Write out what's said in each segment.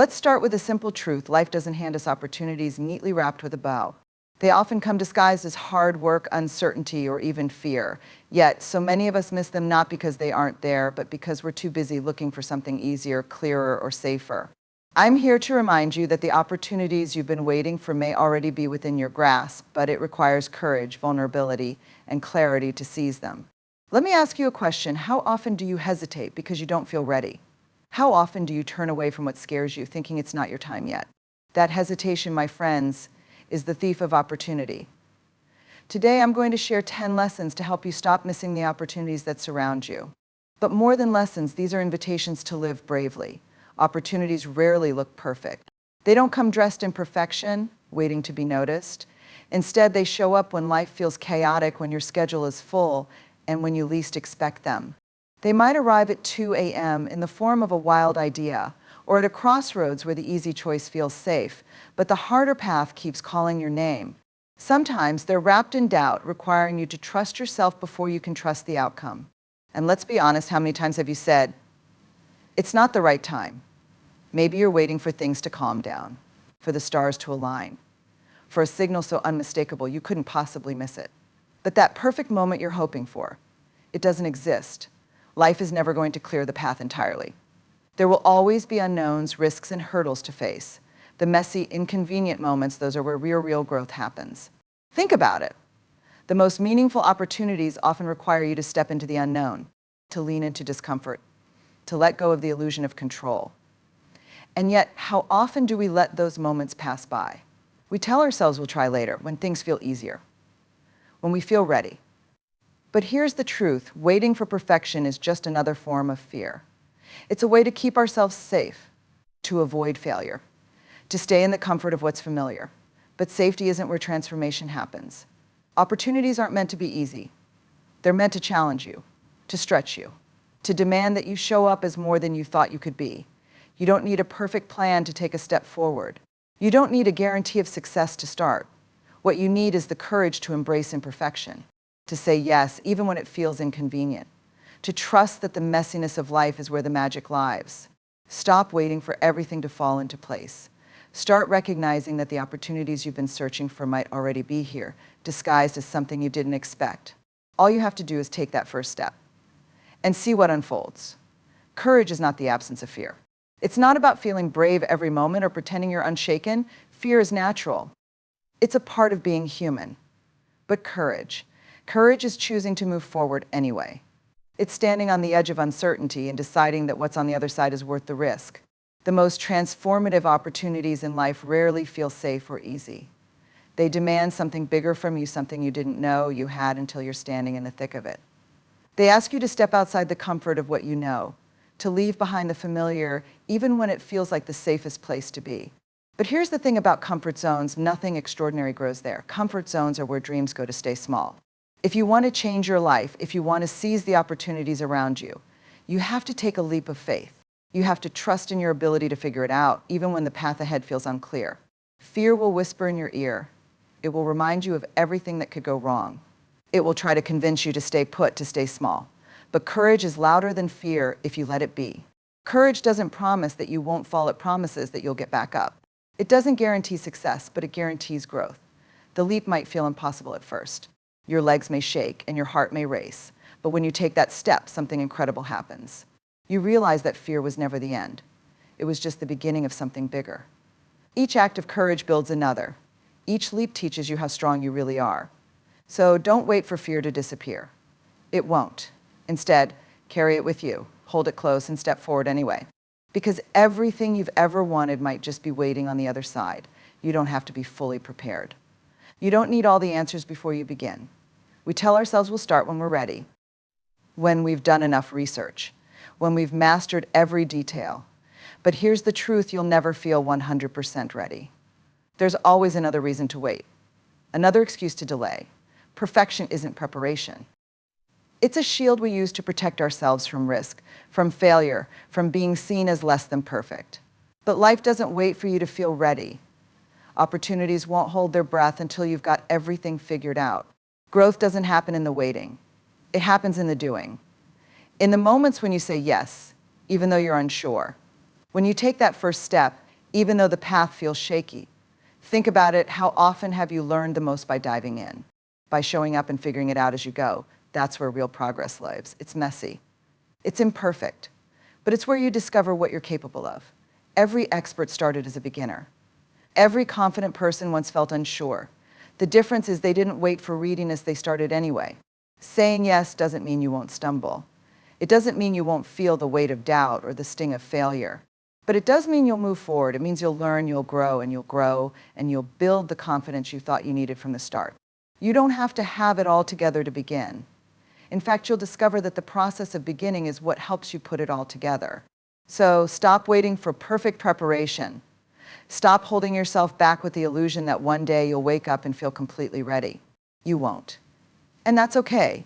Let's start with a simple truth. Life doesn't hand us opportunities neatly wrapped with a bow. They often come disguised as hard work, uncertainty, or even fear. Yet, so many of us miss them not because they aren't there, but because we're too busy looking for something easier, clearer, or safer. I'm here to remind you that the opportunities you've been waiting for may already be within your grasp, but it requires courage, vulnerability, and clarity to seize them. Let me ask you a question. How often do you hesitate because you don't feel ready? How often do you turn away from what scares you, thinking it's not your time yet? That hesitation, my friends, is the thief of opportunity. Today, I'm going to share 10 lessons to help you stop missing the opportunities that surround you. But more than lessons, these are invitations to live bravely. Opportunities rarely look perfect. They don't come dressed in perfection, waiting to be noticed. Instead, they show up when life feels chaotic, when your schedule is full, and when you least expect them. They might arrive at 2 a.m. in the form of a wild idea, or at a crossroads where the easy choice feels safe, but the harder path keeps calling your name. Sometimes they're wrapped in doubt, requiring you to trust yourself before you can trust the outcome. And let's be honest, how many times have you said, "It's not the right time"? Maybe you're waiting for things to calm down, for the stars to align, for a signal so unmistakable you couldn't possibly miss it. But that perfect moment you're hoping for, it doesn't exist. Life is never going to clear the path entirely. There will always be unknowns, risks, and hurdles to face. The messy, inconvenient moments, those are where real growth happens. Think about it. The most meaningful opportunities often require you to step into the unknown, to lean into discomfort, to let go of the illusion of control. And yet, how often do we let those moments pass by? We tell ourselves we'll try later, when things feel easier, when we feel ready. But here's the truth. Waiting for perfection is just another form of fear. It's a way to keep ourselves safe, to avoid failure, to stay in the comfort of what's familiar. But safety isn't where transformation happens. Opportunities aren't meant to be easy. They're meant to challenge you, to stretch you, to demand that you show up as more than you thought you could be. You don't need a perfect plan to take a step forward. You don't need a guarantee of success to start. What you need is the courage to embrace imperfection, to say yes, even when it feels inconvenient, to trust that the messiness of life is where the magic lies. Stop waiting for everything to fall into place. Start recognizing that the opportunities you've been searching for might already be here, disguised as something you didn't expect. All you have to do is take that first step and see what unfolds. Courage is not the absence of fear. It's not about feeling brave every moment or pretending you're unshaken. Fear is natural. It's a part of being human. But courage is choosing to move forward anyway. It's standing on the edge of uncertainty and deciding that what's on the other side is worth the risk. The most transformative opportunities in life rarely feel safe or easy. They demand something bigger from you, something you didn't know you had until you're standing in the thick of it. They ask you to step outside the comfort of what you know, to leave behind the familiar, even when it feels like the safest place to be. But here's the thing about comfort zones: nothing extraordinary grows there. Comfort zones are where dreams go to stay small. If you want to change your life, if you want to seize the opportunities around you, you have to take a leap of faith. You have to trust in your ability to figure it out, even when the path ahead feels unclear. Fear will whisper in your ear. It will remind you of everything that could go wrong. It will try to convince you to stay put, to stay small. But courage is louder than fear if you let it be. Courage doesn't promise that you won't fall. It promises that you'll get back up. It doesn't guarantee success, but it guarantees growth. The leap might feel impossible at first. Your legs may shake and your heart may race. But when you take that step, something incredible happens. You realize that fear was never the end. It was just the beginning of something bigger. Each act of courage builds another. Each leap teaches you how strong you really are. So don't wait for fear to disappear. It won't. Instead, carry it with you, hold it close, and step forward anyway. Because everything you've ever wanted might just be waiting on the other side. You don't have to be fully prepared. You don't need all the answers before you begin. We tell ourselves we'll start when we're ready, when we've done enough research, when we've mastered every detail. But here's the truth: you'll never feel 100% ready. There's always another reason to wait, another excuse to delay. Perfection isn't preparation. It's a shield we use to protect ourselves from risk, from failure, from being seen as less than perfect. But life doesn't wait for you to feel ready. Opportunities won't hold their breath until you've got everything figured out. Growth doesn't happen in the waiting. It happens in the doing. In the moments when you say yes, even though you're unsure. When you take that first step, even though the path feels shaky. Think about it. How often have you learned the most by diving in, by showing up and figuring it out as you go? That's where real progress lives. It's messy. It's imperfect, but it's where you discover what you're capable of. Every expert started as a beginner. Every confident person once felt unsure. The difference is they didn't wait for readiness, they started anyway. Saying yes doesn't mean you won't stumble. It doesn't mean you won't feel the weight of doubt or the sting of failure. But it does mean you'll move forward. It means you'll learn, you'll grow, and you'll build the confidence you thought you needed from the start. You don't have to have it all together to begin. In fact, you'll discover that the process of beginning is what helps you put it all together. So stop waiting for perfect preparation. Stop holding yourself back with the illusion that one day you'll wake up and feel completely ready. You won't. And that's okay,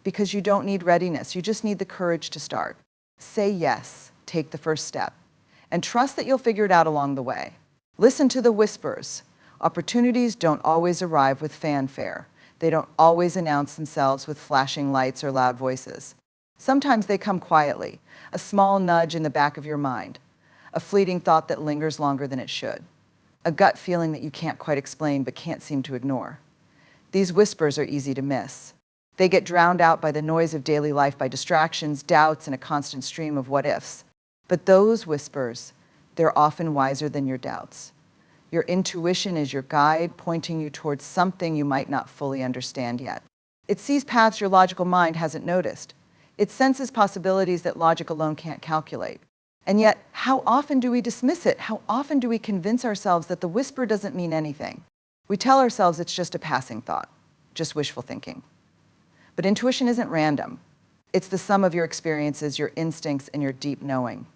because you don't need readiness. You just need the courage to start. Say yes, take the first step, and trust that you'll figure it out along the way. Listen to the whispers. Opportunities don't always arrive with fanfare. They don't always announce themselves with flashing lights or loud voices. Sometimes they come quietly, a small nudge in the back of your mind, a fleeting thought that lingers longer than it should, a gut feeling that you can't quite explain but can't seem to ignore. These whispers are easy to miss. They get drowned out by the noise of daily life, by distractions, doubts, and a constant stream of what-ifs. But those whispers, they're often wiser than your doubts. Your intuition is your guide, pointing you towards something you might not fully understand yet. It sees paths your logical mind hasn't noticed. It senses possibilities that logic alone can't calculate. And yet, how often do we dismiss it? How often do we convince ourselves that the whisper doesn't mean anything? We tell ourselves it's just a passing thought, just wishful thinking. But intuition isn't random. It's the sum of your experiences, your instincts, and your deep knowing.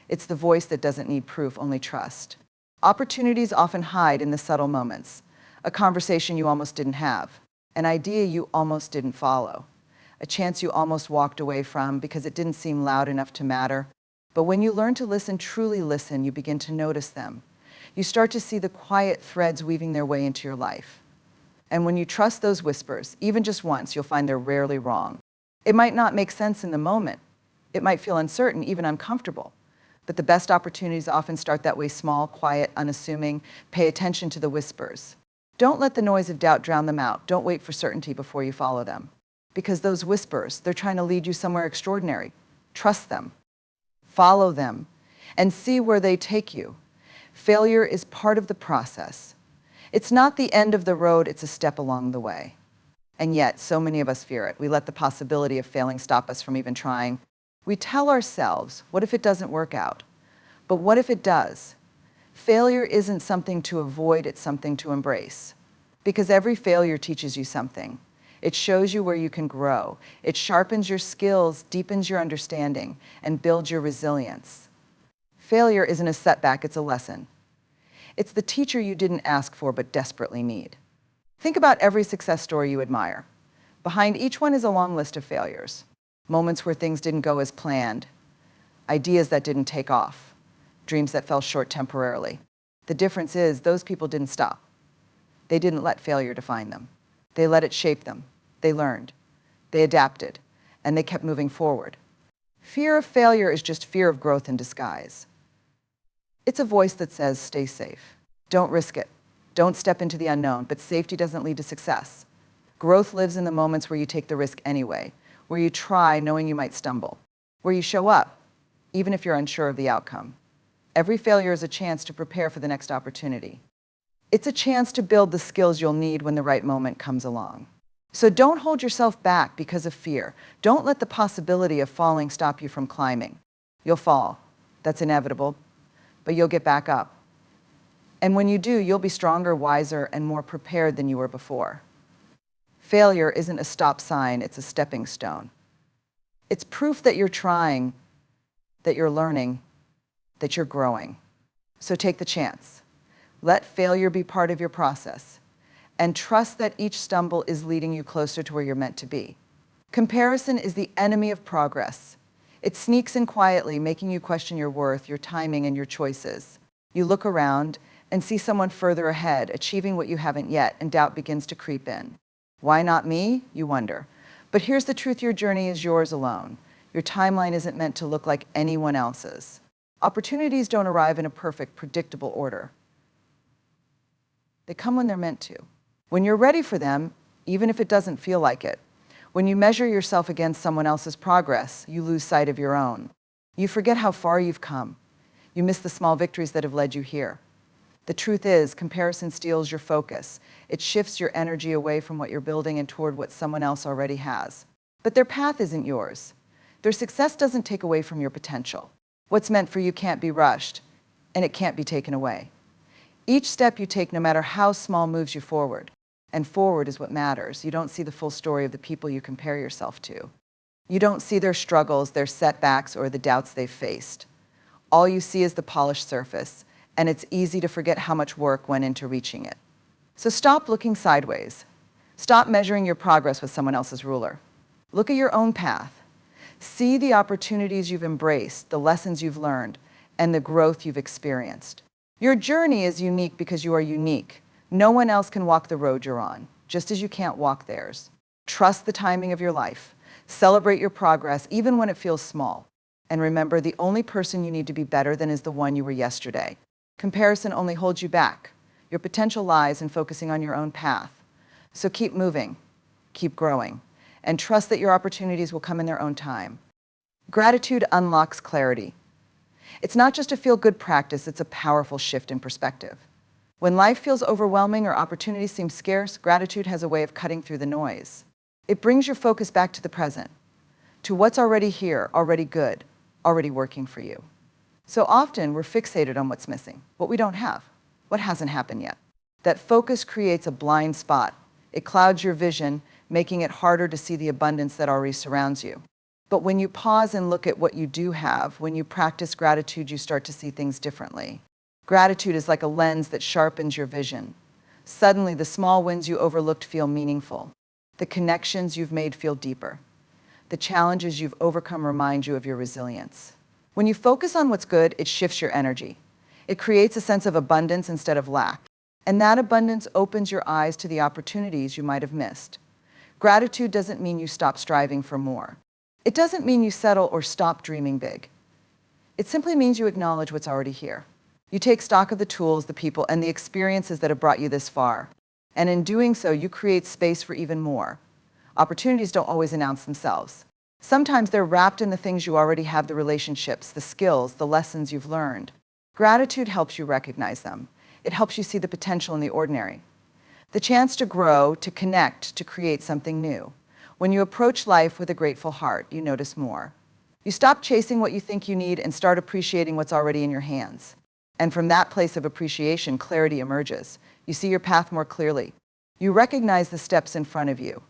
It's the voice that doesn't need proof, only trust. Opportunities often hide in the subtle moments. A conversation you almost didn't have, an idea you almost didn't follow, a chance you almost walked away from because it didn't seem loud enough to matter. But when you learn to listen, truly listen, you begin to notice them. You start to see the quiet threads weaving their way into your life. And when you trust those whispers, even just once, you'll find they're rarely wrong. It might not make sense in the moment. It might feel uncertain, even uncomfortable. But the best opportunities often start that way, small, quiet, unassuming. Pay attention to the whispers. Don't let the noise of doubt drown them out. Don't wait for certainty before you follow them. Because those whispers, they're trying to lead you somewhere extraordinary. Trust them. Follow them. And see where they take you. Failure is part of the process. It's not the end of the road, it's a step along the way. And yet, so many of us fear it. We let the possibility of failing stop us from even trying. We tell ourselves, what if it doesn't work out? But what if it does? Failure isn't something to avoid, it's something to embrace. Because every failure teaches you something. It shows you where you can grow. It sharpens your skills, deepens your understanding, and builds your resilience. Failure isn't a setback, it's a lesson. It's the teacher you didn't ask for but desperately need. Think about every success story you admire. Behind each one is a long list of failures. Moments where things didn't go as planned. Ideas that didn't take off. Dreams that fell short temporarily. The difference is those people didn't stop. They didn't let failure define them. They let it shape them. They learned. They adapted. And they kept moving forward. Fear of failure is just fear of growth in disguise. It's a voice that says, stay safe. Don't risk it. Don't step into the unknown, but safety doesn't lead to success. Growth lives in the moments where you take the risk anyway, where you try knowing you might stumble, where you show up, even if you're unsure of the outcome. Every failure is a chance to prepare for the next opportunity. It's a chance to build the skills you'll need when the right moment comes along. So don't hold yourself back because of fear. Don't let the possibility of falling stop you from climbing. You'll fall. That's inevitable. But you'll get back up. And when you do, you'll be stronger, wiser, and more prepared than you were before. Failure isn't a stop sign, it's a stepping stone. It's proof that you're trying, that you're learning, that you're growing. So take the chance. Let failure be part of your process. And trust that each stumble is leading you closer to where you're meant to be. Comparison is the enemy of progress. It sneaks in quietly, making you question your worth, your timing, and your choices. You look around and see someone further ahead, achieving what you haven't yet, and doubt begins to creep in. Why not me? You wonder. But here's the truth, your journey is yours alone. Your timeline isn't meant to look like anyone else's. Opportunities don't arrive in a perfect, predictable order. They come when they're meant to. When you're ready for them, even if it doesn't feel like it. When you measure yourself against someone else's progress, you lose sight of your own. You forget how far you've come. You miss the small victories that have led you here. The truth is, comparison steals your focus. It shifts your energy away from what you're building and toward what someone else already has. But their path isn't yours. Their success doesn't take away from your potential. What's meant for you can't be rushed, and it can't be taken away. Each step you take, no matter how small, moves you forward. And forward is what matters. You don't see the full story of the people you compare yourself to. You don't see their struggles, their setbacks, or the doubts they've faced. All you see is the polished surface, and it's easy to forget how much work went into reaching it. So stop looking sideways. Stop measuring your progress with someone else's ruler. Look at your own path. See the opportunities you've embraced, the lessons you've learned, and the growth you've experienced. Your journey is unique because you are unique. No one else can walk the road you're on, just as you can't walk theirs. Trust the timing of your life. Celebrate your progress, even when it feels small. And remember, the only person you need to be better than is the one you were yesterday. Comparison only holds you back. Your potential lies in focusing on your own path. So keep moving, keep growing, and trust that your opportunities will come in their own time. Gratitude unlocks clarity. It's not just a feel-good practice, it's a powerful shift in perspective. When life feels overwhelming or opportunities seem scarce, gratitude has a way of cutting through the noise. It brings your focus back to the present, to what's already here, already good, already working for you. So often we're fixated on what's missing, what we don't have, what hasn't happened yet. That focus creates a blind spot. It clouds your vision, making it harder to see the abundance that already surrounds you. But when you pause and look at what you do have, when you practice gratitude, you start to see things differently. Gratitude is like a lens that sharpens your vision. Suddenly, the small wins you overlooked feel meaningful. The connections you've made feel deeper. The challenges you've overcome remind you of your resilience. When you focus on what's good, it shifts your energy. It creates a sense of abundance instead of lack. And that abundance opens your eyes to the opportunities you might have missed. Gratitude doesn't mean you stop striving for more. It doesn't mean you settle or stop dreaming big. It simply means you acknowledge what's already here. You take stock of the tools, the people, and the experiences that have brought you this far. And in doing so, you create space for even more. Opportunities don't always announce themselves. Sometimes they're wrapped in the things you already have, the relationships, the skills, the lessons you've learned. Gratitude helps you recognize them. It helps you see the potential in the ordinary. The chance to grow, to connect, to create something new. When you approach life with a grateful heart, you notice more. You stop chasing what you think you need and start appreciating what's already in your hands. And from that place of appreciation, clarity emerges. You see your path more clearly. You recognize the steps in front of you.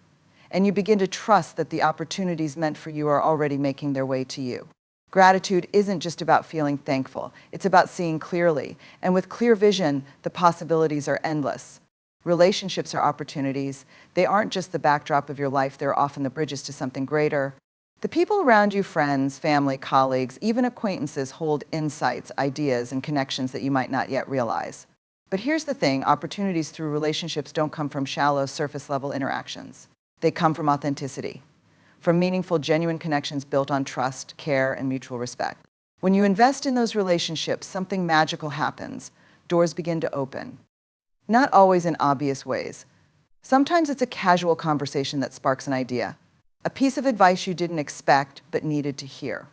And you begin to trust that the opportunities meant for you are already making their way to you. Gratitude isn't just about feeling thankful. It's about seeing clearly. And with clear vision, the possibilities are endless. Relationships are opportunities. They aren't just the backdrop of your life, they're often the bridges to something greater. The people around you, friends, family, colleagues, even acquaintances, hold insights, ideas, and connections that you might not yet realize. But here's the thing, opportunities through relationships don't come from shallow, surface-level interactions. They come from authenticity, from meaningful, genuine connections built on trust, care, and mutual respect. When you invest in those relationships, something magical happens. Doors begin to open. Not always in obvious ways. Sometimes it's a casual conversation that sparks an idea, a piece of advice you didn't expect but needed to hear,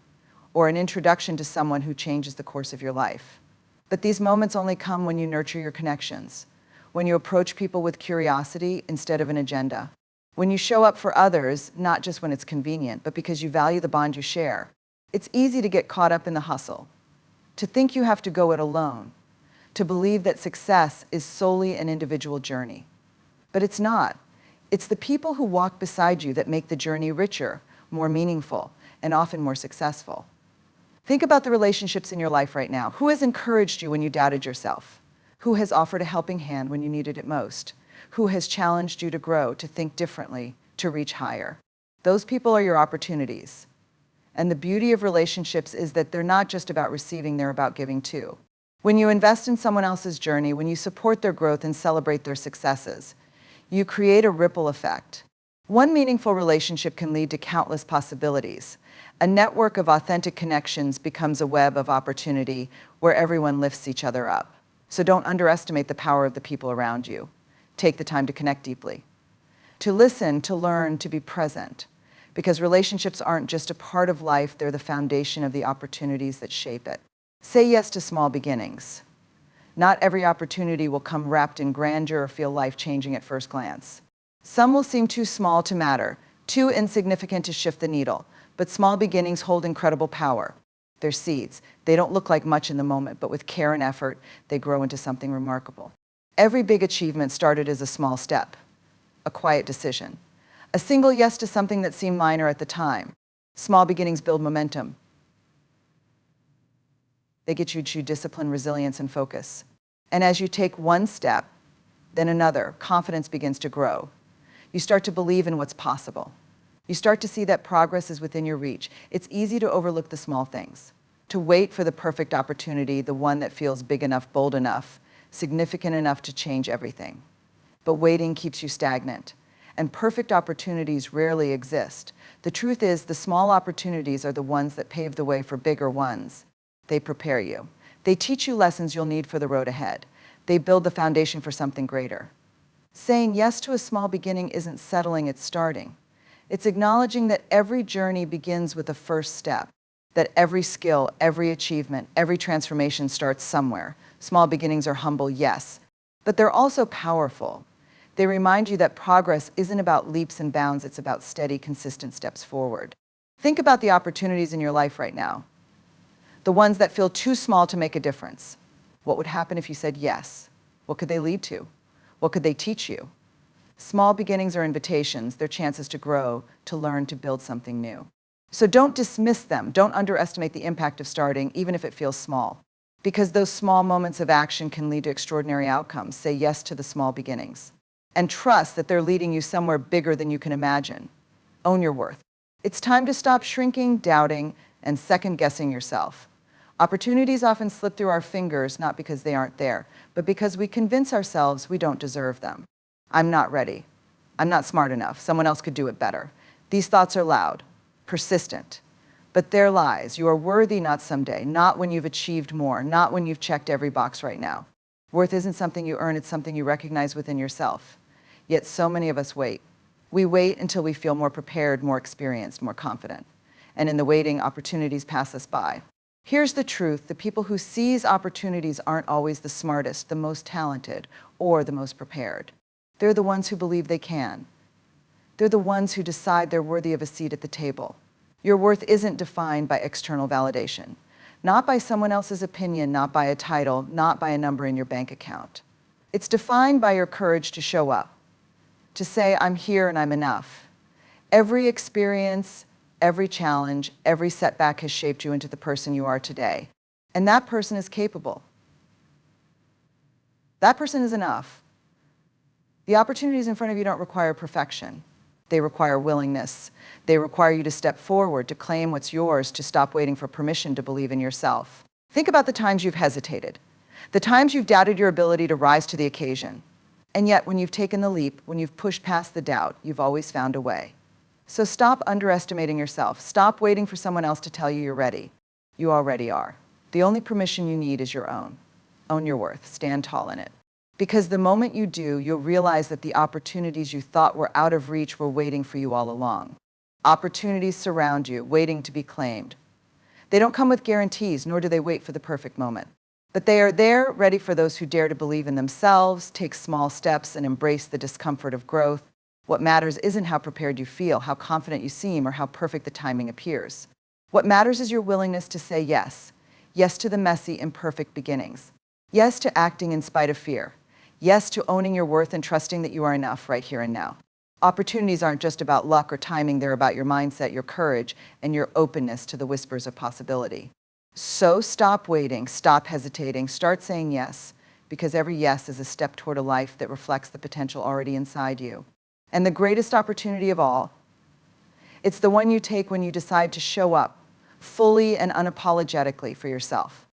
or an introduction to someone who changes the course of your life. But these moments only come when you nurture your connections, when you approach people with curiosity instead of an agenda, when you show up for others, not just when it's convenient, but because you value the bond you share. It's easy to get caught up in the hustle, to think you have to go it alone, to believe that success is solely an individual journey. But it's not. It's the people who walk beside you that make the journey richer, more meaningful, and often more successful. Think about the relationships in your life right now. Who has encouraged you when you doubted yourself? Who has offered a helping hand when you needed it most? Who has challenged you to grow, to think differently, to reach higher? Those people are your opportunities. And the beauty of relationships is that they're not just about receiving, they're about giving too. When you invest in someone else's journey, when you support their growth and celebrate their successes, you create a ripple effect. One meaningful relationship can lead to countless possibilities. A network of authentic connections becomes a web of opportunity where everyone lifts each other up. So don't underestimate the power of the people around you. Take the time to connect deeply, to listen, to learn, to be present. Because relationships aren't just a part of life, they're the foundation of the opportunities that shape it. Say yes to small beginnings. Not every opportunity will come wrapped in grandeur or feel life-changing at first glance. Some will seem too small to matter, too insignificant to shift the needle, but small beginnings hold incredible power. They're seeds. They don't look like much in the moment, but with care and effort, they grow into something remarkable. Every big achievement started as a small step, a quiet decision, a single yes to something that seemed minor at the time. Small beginnings build momentum. They get you to discipline, resilience, and focus. And as you take one step, then another, confidence begins to grow. You start to believe in what's possible. You start to see that progress is within your reach. It's easy to overlook the small things, to wait for the perfect opportunity, the one that feels big enough, bold enough, significant enough to change everything. But waiting keeps you stagnant, and perfect opportunities rarely exist. The truth is, the small opportunities are the ones that pave the way for bigger ones. They prepare you. They teach you lessons you'll need for the road ahead. They build the foundation for something greater. Saying yes to a small beginning isn't settling, it's starting. It's acknowledging that every journey begins with a first step, that every skill, every achievement, every transformation starts somewhere. Small beginnings are humble, yes, but they're also powerful. They remind you that progress isn't about leaps and bounds, it's about steady, consistent steps forward. Think about the opportunities in your life right now, the ones that feel too small to make a difference. What would happen if you said yes? What could they lead to? What could they teach you? Small beginnings are invitations. They're chances to grow, to learn, to build something new. So don't dismiss them. Don't underestimate the impact of starting, even if it feels small. Because those small moments of action can lead to extraordinary outcomes. Say yes to the small beginnings. And trust that they're leading you somewhere bigger than you can imagine. Own your worth. It's time to stop shrinking, doubting, and second-guessing yourself. Opportunities often slip through our fingers, not because they aren't there, but because we convince ourselves we don't deserve them. I'm not ready. I'm not smart enough. Someone else could do it better. These thoughts are loud, persistent, but they're lies. You are worthy not someday, not when you've achieved more, not when you've checked every box right now. Worth isn't something you earn, it's something you recognize within yourself. Yet so many of us wait. We wait until we feel more prepared, more experienced, more confident. And in the waiting, opportunities pass us by. Here's the truth. The people who seize opportunities aren't always the smartest, the most talented, or the most prepared. They're the ones who believe they can. They're the ones who decide they're worthy of a seat at the table. Your worth isn't defined by external validation, not by someone else's opinion, not by a title, not by a number in your bank account. It's defined by your courage to show up, to say, I'm here and I'm enough. Every experience, every challenge, every setback has shaped you into the person you are today. And that person is capable. That person is enough. The opportunities in front of you don't require perfection. They require willingness. They require you to step forward, to claim what's yours, to stop waiting for permission to believe in yourself. Think about the times you've hesitated, the times you've doubted your ability to rise to the occasion. And yet, when you've taken the leap, when you've pushed past the doubt, you've always found a way. So stop underestimating yourself. Stop waiting for someone else to tell you you're ready. You already are. The only permission you need is your own. Own your worth. Stand tall in it. Because the moment you do, you'll realize that the opportunities you thought were out of reach were waiting for you all along. Opportunities surround you, waiting to be claimed. They don't come with guarantees, nor do they wait for the perfect moment. But they are there, ready for those who dare to believe in themselves, take small steps, and embrace the discomfort of growth. What matters isn't how prepared you feel, how confident you seem, or how perfect the timing appears. What matters is your willingness to say yes. Yes to the messy, imperfect beginnings. Yes to acting in spite of fear. Yes to owning your worth and trusting that you are enough right here and now. Opportunities aren't just about luck or timing, they're about your mindset, your courage, and your openness to the whispers of possibility. So stop waiting, stop hesitating, start saying yes, because every yes is a step toward a life that reflects the potential already inside you. And the greatest opportunity of all, it's the one you take when you decide to show up fully and unapologetically for yourself.